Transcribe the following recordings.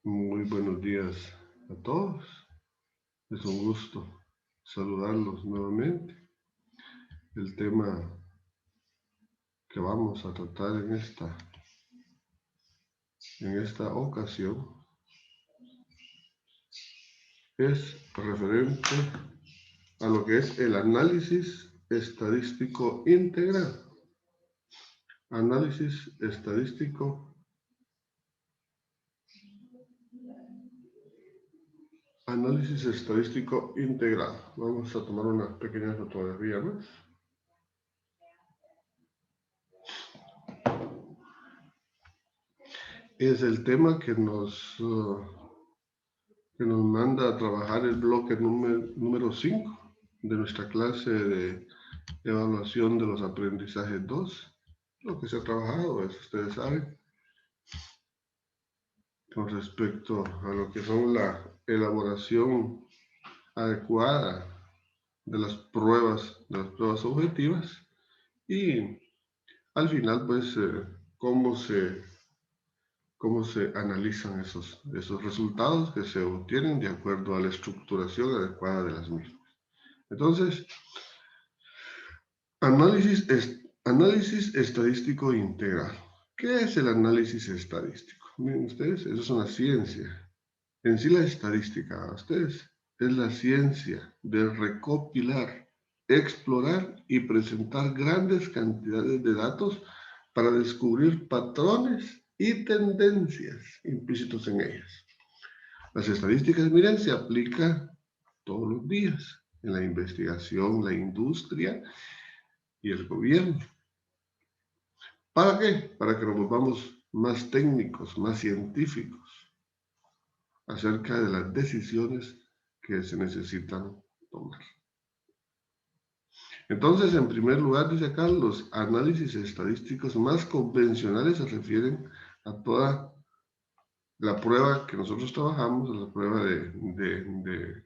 Muy buenos días a todos. Es un gusto saludarlos nuevamente. El tema que vamos a tratar en esta ocasión es referente a lo que es el análisis estadístico integral. Análisis estadístico integral. Vamos a tomar una pequeña fotografía más. Es el tema que nos manda a trabajar el bloque número 5 de nuestra clase de evaluación de los aprendizajes 2. Lo que se ha trabajado, es, ustedes saben, con respecto a lo que son la elaboración adecuada de las pruebas objetivas y al final, pues, cómo se analizan esos resultados que se obtienen de acuerdo a la estructuración adecuada de las mismas. Entonces, análisis estadístico integral. ¿Qué es el análisis estadístico? Miren ustedes, eso es una ciencia. En sí la estadística, a ustedes, es la ciencia de recopilar, explorar y presentar grandes cantidades de datos para descubrir patrones y tendencias implícitos en ellas. Las estadísticas, miren, se aplican todos los días en la investigación, la industria y el gobierno. ¿Para qué? Para que nos volvamos más técnicos, más científicos acerca de las decisiones que se necesitan tomar. Entonces, en primer lugar, dice acá, los análisis estadísticos más convencionales se refieren a toda la prueba que nosotros trabajamos, la prueba del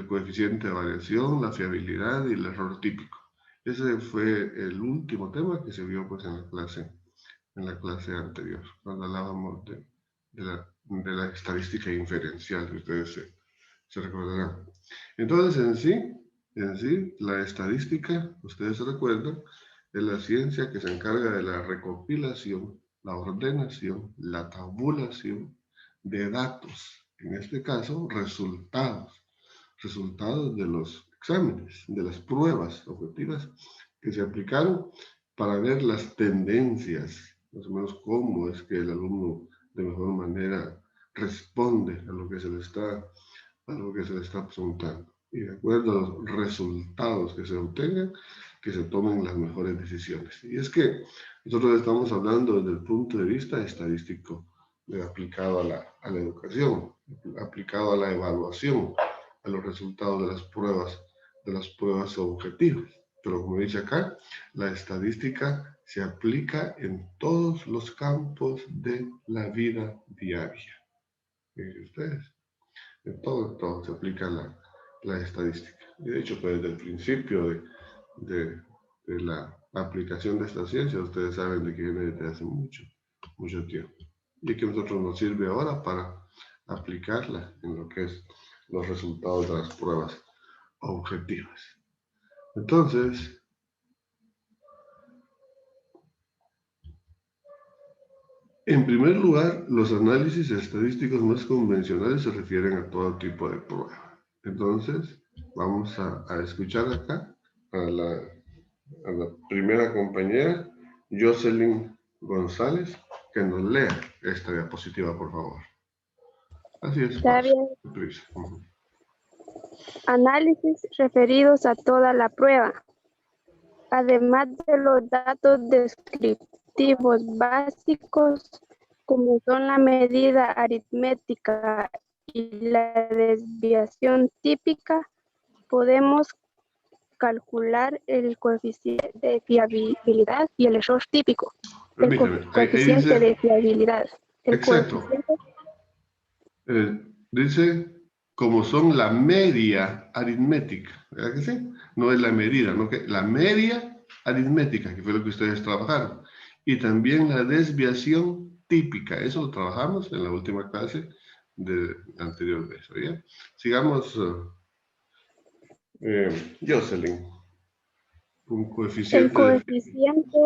coeficiente de variación, la fiabilidad y el error típico. Ese fue el último tema que se vio pues, en la clase anterior, cuando hablábamos de la estadística inferencial, que ustedes se recordarán. Entonces, en sí, la estadística, ustedes se recuerdan, es la ciencia que se encarga de la recopilación, la ordenación, la tabulación de datos, en este caso, resultados de los exámenes, de las pruebas objetivas que se aplicaron para ver las tendencias, más o menos cómo es que el alumno de mejor manera responde a lo que se le está preguntando. Y de acuerdo a los resultados que se obtengan, que se tomen las mejores decisiones. Y es que nosotros estamos hablando desde el punto de vista estadístico, aplicado a la educación, aplicado a la evaluación, a los resultados de las pruebas objetivas. Pero como dice acá, la estadística se aplica en todos los campos de la vida diaria. Miren ustedes, en todo se aplica la estadística. Y de hecho, pues desde el principio de la aplicación de esta ciencia, ustedes saben de que viene desde hace mucho tiempo. Y que a nosotros nos sirve ahora para aplicarla en lo que es los resultados de las pruebas objetivas. Entonces, en primer lugar, los análisis estadísticos más convencionales se refieren a todo tipo de prueba. Entonces, vamos a escuchar acá a la primera compañera, Jocelyn González, que nos lea esta diapositiva, por favor. Así es, Está bien. Análisis referidos a toda la prueba. Además de los datos descriptivos básicos, como son la medida aritmética y la desviación típica, podemos calcular el coeficiente de fiabilidad y el error típico. Permítame, Coeficiente de fiabilidad. Exacto. Dice como son la media aritmética, ¿verdad que sí? No es la medida, ¿no? Que la media aritmética, que fue lo que ustedes trabajaron. Y también la desviación típica, eso lo trabajamos en la última clase de anterior de eso, ¿ya? Sigamos, Jocelyn, un El coeficiente de... coeficiente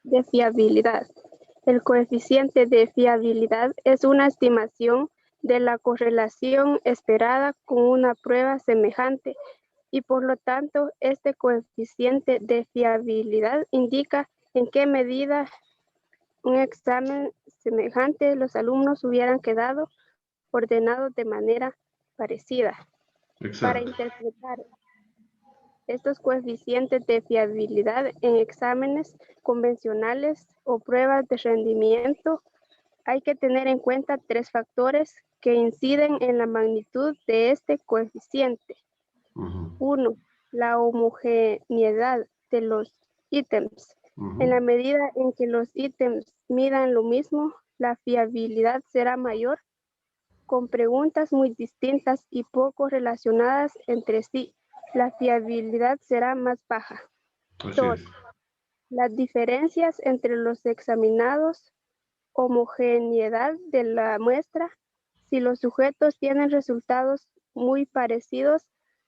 de fiabilidad. El coeficiente de fiabilidad es una estimación de la correlación esperada con una prueba semejante y por lo tanto este coeficiente de fiabilidad indica en qué medida un examen semejante los alumnos hubieran quedado ordenados de manera parecida. Para Exacto. interpretar estos coeficientes de fiabilidad en exámenes convencionales o pruebas de rendimiento, hay que tener en cuenta tres factores que inciden en la magnitud de este coeficiente. Uh-huh. 1. La homogeneidad de los ítems. En la Uh-huh. medida en que los ítems midan lo mismo, la fiabilidad será mayor. Con preguntas muy distintas y poco relacionadas entre sí, la fiabilidad será más baja. Así 2. es. Las diferencias entre los examinados, homogeneidad de la muestra. Si los sujetos tienen resultados muy parecidos,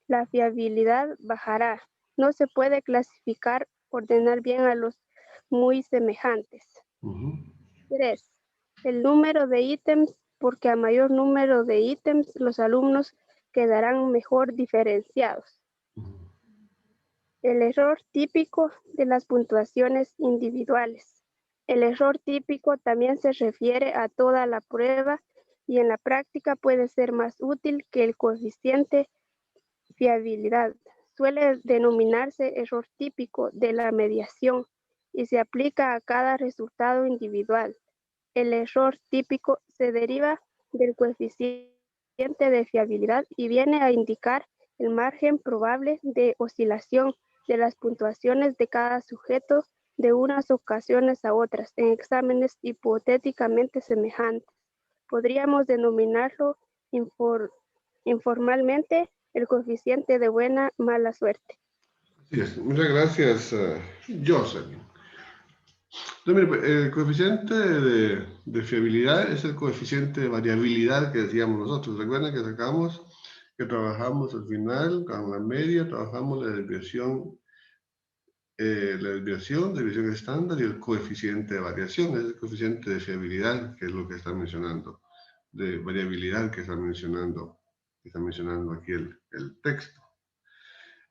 la fiabilidad bajará. No se puede clasificar, ordenar bien a los muy semejantes. Uh-huh. 3. El número de ítems, porque a mayor número de ítems, los alumnos quedarán mejor diferenciados. Uh-huh. El error típico de las puntuaciones individuales. El error típico también se refiere a toda la prueba y en la práctica puede ser más útil que el coeficiente fiabilidad. Suele denominarse error típico de la mediación y se aplica a cada resultado individual. El error típico se deriva del coeficiente de fiabilidad y viene a indicar el margen probable de oscilación de las puntuaciones de cada sujeto de unas ocasiones a otras en exámenes hipotéticamente semejantes. Podríamos denominarlo informalmente el coeficiente de buena mala suerte. Así es. Muchas gracias, Jocelyn. Entonces, mire, el coeficiente de fiabilidad es el coeficiente de variabilidad que decíamos nosotros. Recuerden que sacamos, que trabajamos al final con la media, trabajamos la desviación estándar y el coeficiente de variación, es el coeficiente de fiabilidad, que es lo que está mencionando, de variabilidad que está mencionando aquí el texto.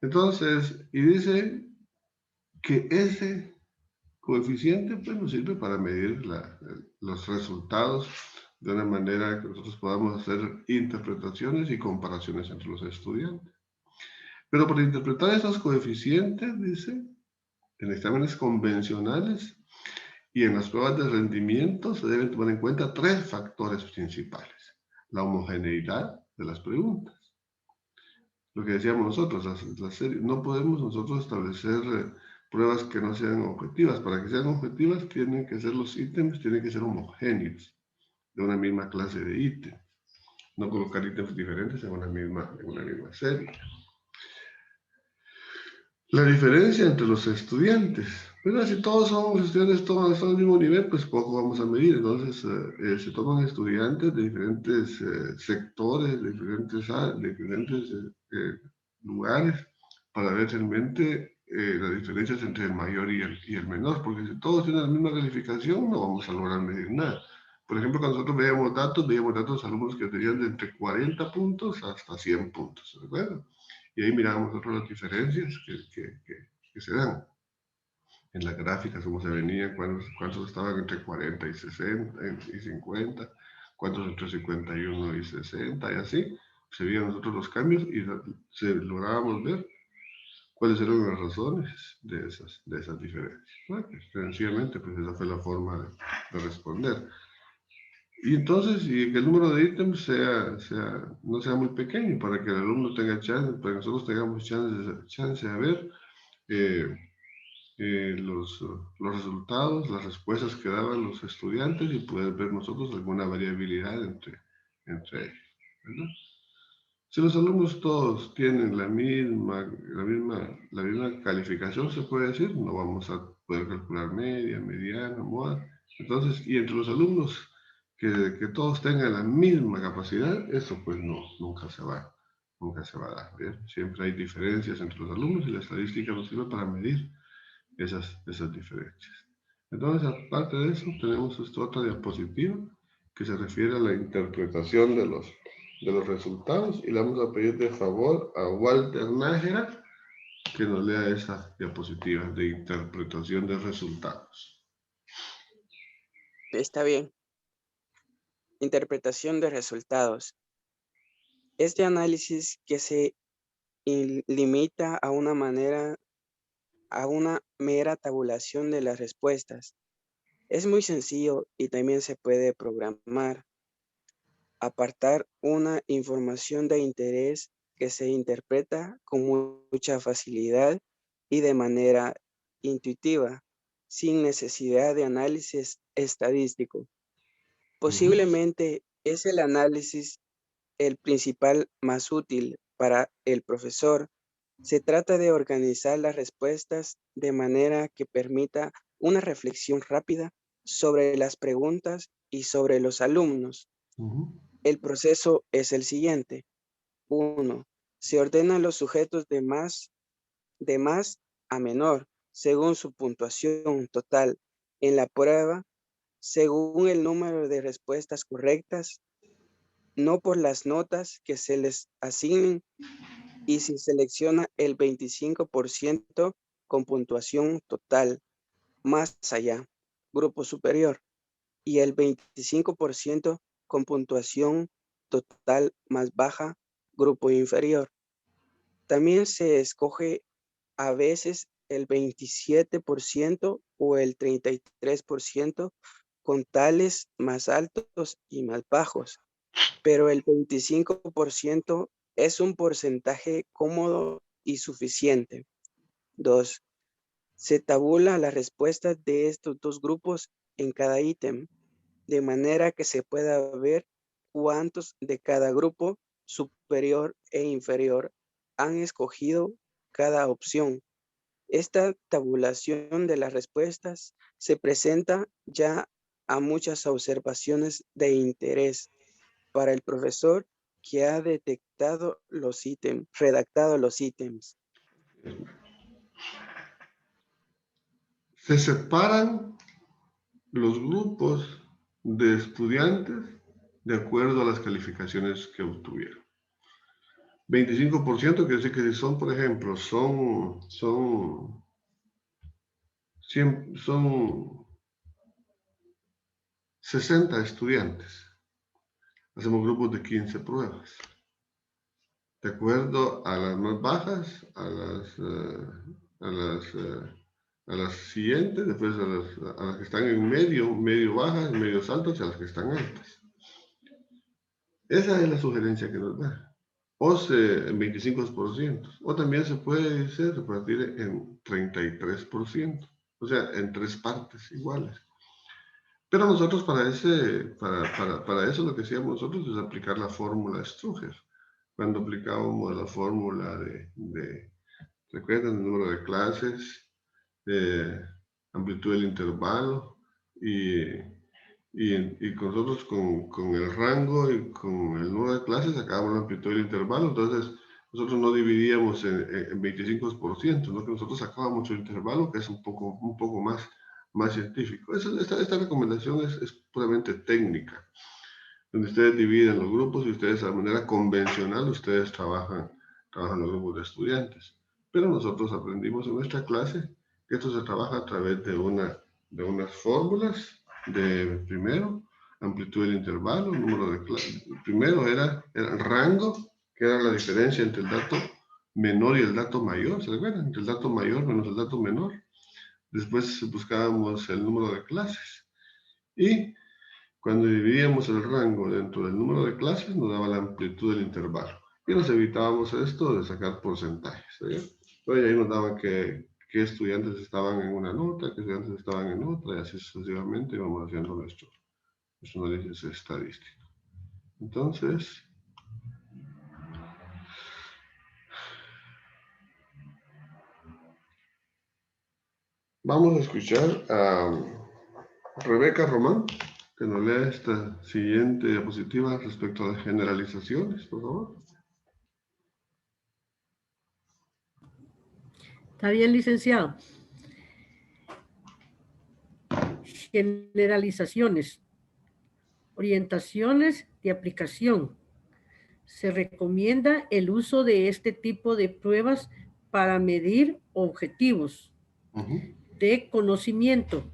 Entonces, y dice que ese coeficiente pues, nos sirve para medir los resultados de una manera que nosotros podamos hacer interpretaciones y comparaciones entre los estudiantes. Pero para interpretar esos coeficientes, dice, en exámenes convencionales y en las pruebas de rendimiento se deben tomar en cuenta tres factores principales. La homogeneidad de las preguntas. Lo que decíamos nosotros, no podemos nosotros establecer pruebas que no sean objetivas. Para que sean objetivas tienen que ser los ítems, tienen que ser homogéneos, de una misma clase de ítems. No colocar ítems diferentes en una misma serie. La diferencia entre los estudiantes. Pero si todos somos estudiantes, todos están al mismo nivel, pues poco vamos a medir. Entonces, se toman estudiantes de diferentes sectores, de diferentes lugares, para ver realmente las diferencias entre el mayor y el menor. Porque si todos tienen la misma calificación, no vamos a lograr medir nada. Por ejemplo, cuando nosotros veíamos datos de alumnos que tenían de entre 40 puntos hasta 100 puntos. ¿De acuerdo? Y ahí miramos nosotros las diferencias que se dan en las gráficas, cómo se venían, cuántos estaban entre 40 y 60 y 50, cuántos entre 51 y 60 y así. Se veían nosotros los cambios y lográbamos ver cuáles eran las razones de esas diferencias. Bueno, sencillamente, pues esa fue la forma de responder. Y entonces, y que el número de ítems no sea muy pequeño para que el alumno tenga chance, para que nosotros tengamos chance de ver los resultados, las respuestas que daban los estudiantes y poder ver nosotros alguna variabilidad entre ellos. ¿Verdad? Si los alumnos todos tienen la misma calificación, se puede decir, no vamos a poder calcular media, mediana, moda. Entonces, y entre los alumnos que todos tengan la misma capacidad, eso pues no, nunca se va a dar. ¿Bien? Siempre hay diferencias entre los alumnos y la estadística nos sirve para medir esas diferencias. Entonces, aparte de eso, tenemos esta otra diapositiva que se refiere a la interpretación de los resultados y le vamos a pedir de favor a Walter Nájera que nos lea esa diapositiva de interpretación de resultados. Está bien. Interpretación de resultados. Este análisis que se limita a una mera tabulación de las respuestas. Es muy sencillo y también se puede programar. Apartar una información de interés que se interpreta con mucha facilidad y de manera intuitiva, sin necesidad de análisis estadístico. Posiblemente es el análisis el principal más útil para el profesor. Se trata de organizar las respuestas de manera que permita una reflexión rápida sobre las preguntas y sobre los alumnos. El proceso es el siguiente. 1. Se ordenan los sujetos de más a menor según su puntuación total en la prueba, según el número de respuestas correctas, no por las notas que se les asignen, y se selecciona el 25% con puntuación total más allá, grupo superior, y el 25% con puntuación total más baja, grupo inferior. También se escoge a veces el 27% o el 33% con tales más altos y más bajos, pero el 25% es un porcentaje cómodo y suficiente. 2. Se tabula la respuesta de estos dos grupos en cada ítem, de manera que se pueda ver cuántos de cada grupo superior e inferior han escogido cada opción. Esta tabulación de las respuestas se presenta ya a muchas observaciones de interés para el profesor que ha redactado los ítems. Se separan los grupos de estudiantes de acuerdo a las calificaciones que obtuvieron. 25% quiere decir que si son, por ejemplo, son 60 estudiantes. Hacemos grupos de 15 pruebas. De acuerdo a las más bajas, a las siguientes, después a las que están en medio bajas, medios altos y a las que están altas. Esa es la sugerencia que nos da. O en 25%. O también se puede repartir en 33%. O sea, en 3 partes iguales. Pero nosotros para eso lo que hacíamos nosotros es aplicar la fórmula Struger. Cuando aplicábamos la fórmula ¿recuerdan? El número de clases, amplitud del intervalo y nosotros con el rango y con el número de clases sacábamos la amplitud del intervalo. Entonces nosotros no dividíamos en 25%, ¿no? Que nosotros sacábamos el intervalo, que es un poco más científico. Esta recomendación es puramente técnica, donde ustedes dividen los grupos y ustedes de manera convencional ustedes trabajan los grupos de estudiantes. Pero nosotros aprendimos en nuestra clase que esto se trabaja a través de unas fórmulas de primero, amplitud del intervalo, número de clases. Primero era el rango, que era la diferencia entre el dato menor y el dato mayor, ¿se recuerdan? Entre el dato mayor menos el dato menor. Después buscábamos el número de clases. Y cuando dividíamos el rango dentro del número de clases, nos daba la amplitud del intervalo. Y nos evitábamos esto de sacar porcentajes. Entonces ahí nos daban qué estudiantes estaban en una nota, qué estudiantes estaban en otra, y así sucesivamente íbamos haciendo nuestro análisis estadístico. Entonces, vamos a escuchar a Rebeca Román, que nos lea esta siguiente diapositiva respecto a las generalizaciones, por favor. Está bien, licenciado. Generalizaciones. Orientaciones de aplicación. Se recomienda el uso de este tipo de pruebas para medir objetivos de conocimiento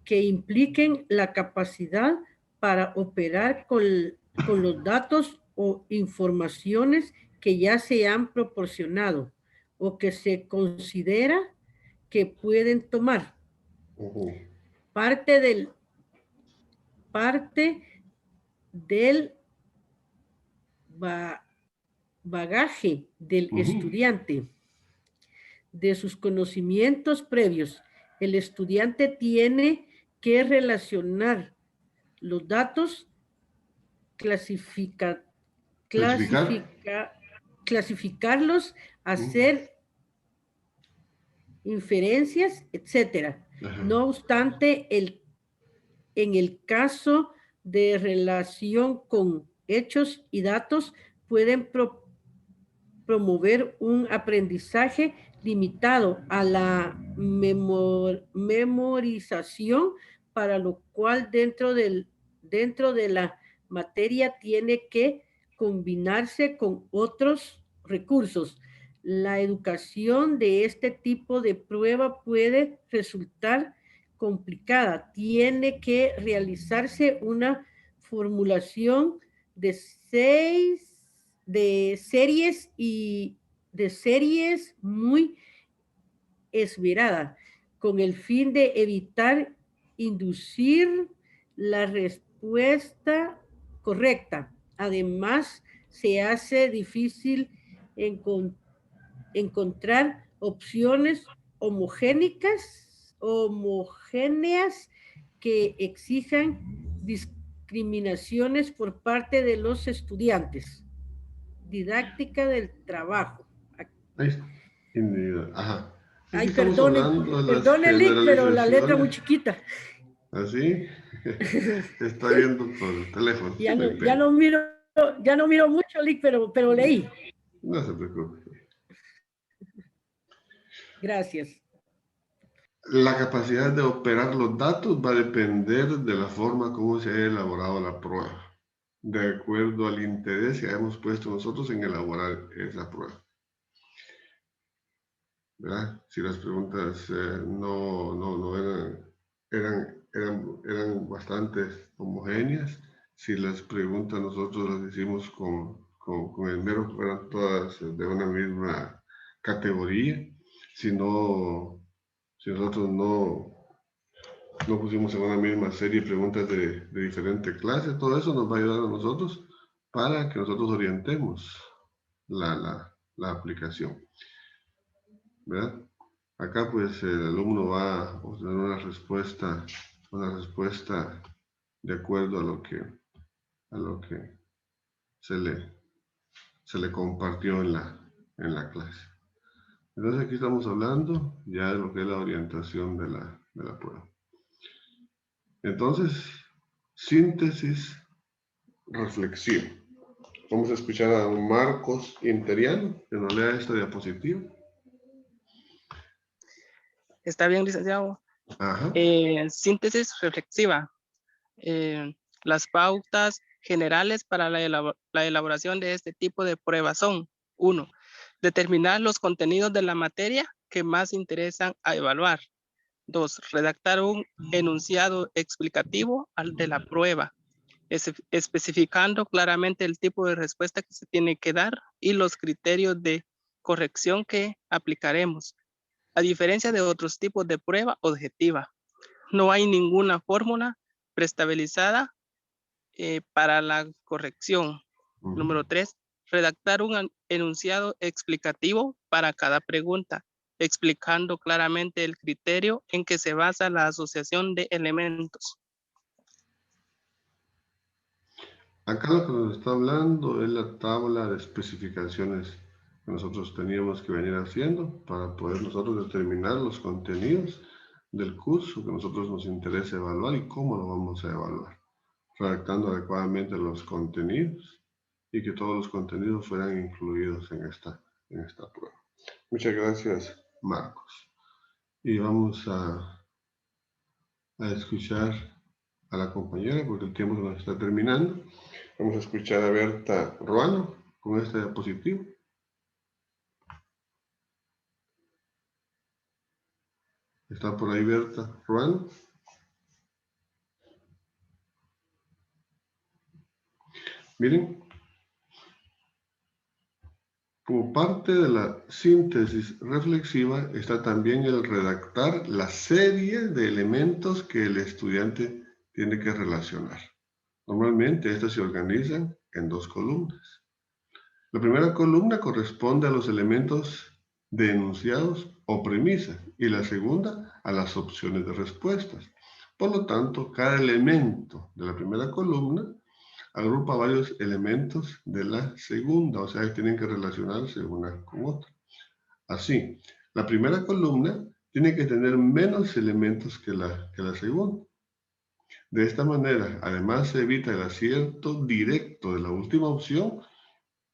que impliquen la capacidad para operar con los datos o informaciones que ya se han proporcionado o que se considera que pueden tomar parte del bagaje del estudiante, de sus conocimientos previos. El estudiante tiene que relacionar los datos, clasificarlos, hacer inferencias, etcétera. No obstante, en el caso de relación con hechos y datos, pueden promover un aprendizaje limitado a la memorización, para lo cual dentro de la materia tiene que combinarse con otros recursos. La educación de este tipo de prueba puede resultar complicada. Tiene que realizarse una formulación de series muy esmerada, con el fin de evitar inducir la respuesta correcta. Además, se hace difícil encontrar opciones homogéneas que exijan discriminaciones por parte de los estudiantes. Didáctica del trabajo. Ajá. Ay, perdónenle, pero la letra muy chiquita. ¿Así? Está viendo por el teléfono. Ya no miro mucho, Lick, pero leí. No se preocupe. Gracias. La capacidad de operar los datos va a depender de la forma como se haya elaborado la prueba, de acuerdo al interés que hayamos puesto nosotros en elaborar esa prueba. ¿Verdad? Si las preguntas no eran bastante homogéneas, si las preguntas nosotros las hicimos con el mero que fueran todas de una misma categoría, si nosotros no pusimos en una misma serie preguntas de diferente clase, todo eso nos va a ayudar a nosotros para que nosotros orientemos la aplicación. ¿Verdad? Acá pues el alumno va a obtener una respuesta de acuerdo a lo que se le compartió en la clase. Entonces aquí estamos hablando ya de lo que es la orientación de la prueba. Entonces, síntesis reflexiva. Vamos a escuchar a don Marcos Interiano, que nos lea esta diapositiva. Está bien, licenciado. Ajá. Síntesis reflexiva. Las pautas generales para la elaboración de este tipo de pruebas son: 1. Determinar los contenidos de la materia que más interesan a evaluar. 2. Redactar un enunciado explicativo de la prueba, especificando claramente el tipo de respuesta que se tiene que dar y los criterios de corrección que aplicaremos. A diferencia de otros tipos de prueba objetiva, no hay ninguna fórmula preestabilizada para la corrección. Número 3, redactar un enunciado explicativo para cada pregunta, explicando claramente el criterio en que se basa la asociación de elementos. Acá lo que nos está hablando es la tabla de especificaciones que nosotros teníamos que venir haciendo para poder nosotros determinar los contenidos del curso que nosotros nos interesa evaluar y cómo lo vamos a evaluar. redactando adecuadamente los contenidos y que todos los contenidos fueran incluidos en esta prueba. Muchas gracias, Marcos. Y vamos a escuchar a la compañera porque el tiempo se nos está terminando. Vamos a escuchar a Berta Ruano con esta diapositiva. ¿Está por ahí Berta Ruano? Miren, como parte de la síntesis reflexiva está también el redactar la serie de elementos que el estudiante tiene que relacionar. Normalmente estas se organizan en 2 columnas. La primera columna corresponde a los elementos de enunciados o premisas y la segunda a las opciones de respuestas. Por lo tanto, cada elemento de la primera columna agrupa varios elementos de la segunda, o sea, que tienen que relacionarse una con otra. Así, la primera columna tiene que tener menos elementos que la segunda. De esta manera, además se evita el acierto directo de la última opción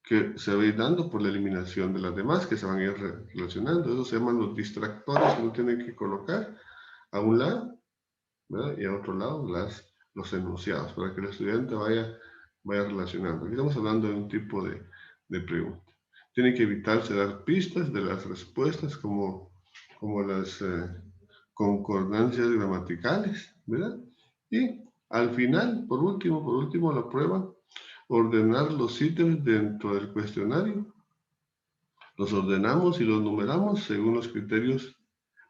que se va a ir dando por la eliminación de las demás que se van a ir relacionando. Eso se llaman los distractores que uno tiene que colocar a un lado, ¿verdad? Y a otro lado los enunciados para que el estudiante vaya relacionando. Aquí estamos hablando de un tipo de pregunta. Tiene que evitarse dar pistas de las respuestas como las concordancias gramaticales, ¿verdad? Y al final, por último, la prueba, ordenar los ítems dentro del cuestionario. Los ordenamos y los numeramos según los criterios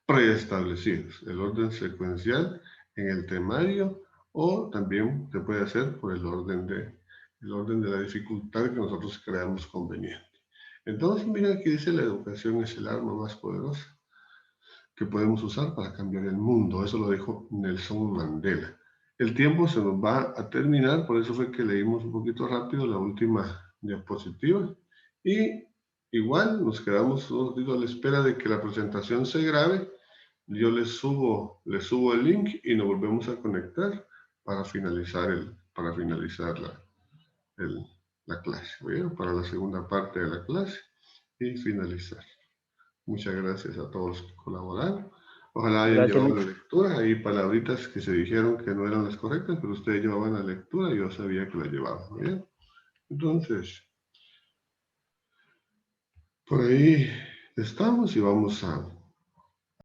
preestablecidos. El orden secuencial en el temario o también se puede hacer por el orden de la dificultad que nosotros creamos conveniente. Entonces, miren aquí dice: la educación es el arma más poderosa que podemos usar para cambiar el mundo. Eso lo dijo Nelson Mandela. El tiempo se nos va a terminar, por eso fue que leímos un poquito rápido la última diapositiva. Y igual nos quedamos un ratito a la espera de que la presentación se grabe. Yo les subo el link y nos volvemos a conectar para finalizar la clase, ¿bien? Para la segunda parte de la clase y finalizar. Muchas gracias a todos los que colaboraron. Ojalá hayan llevado la lectura. Hay palabritas que se dijeron que no eran las correctas, pero ustedes llevaban la lectura y yo sabía que la llevaban. ¿Bien? Entonces, por ahí estamos y vamos a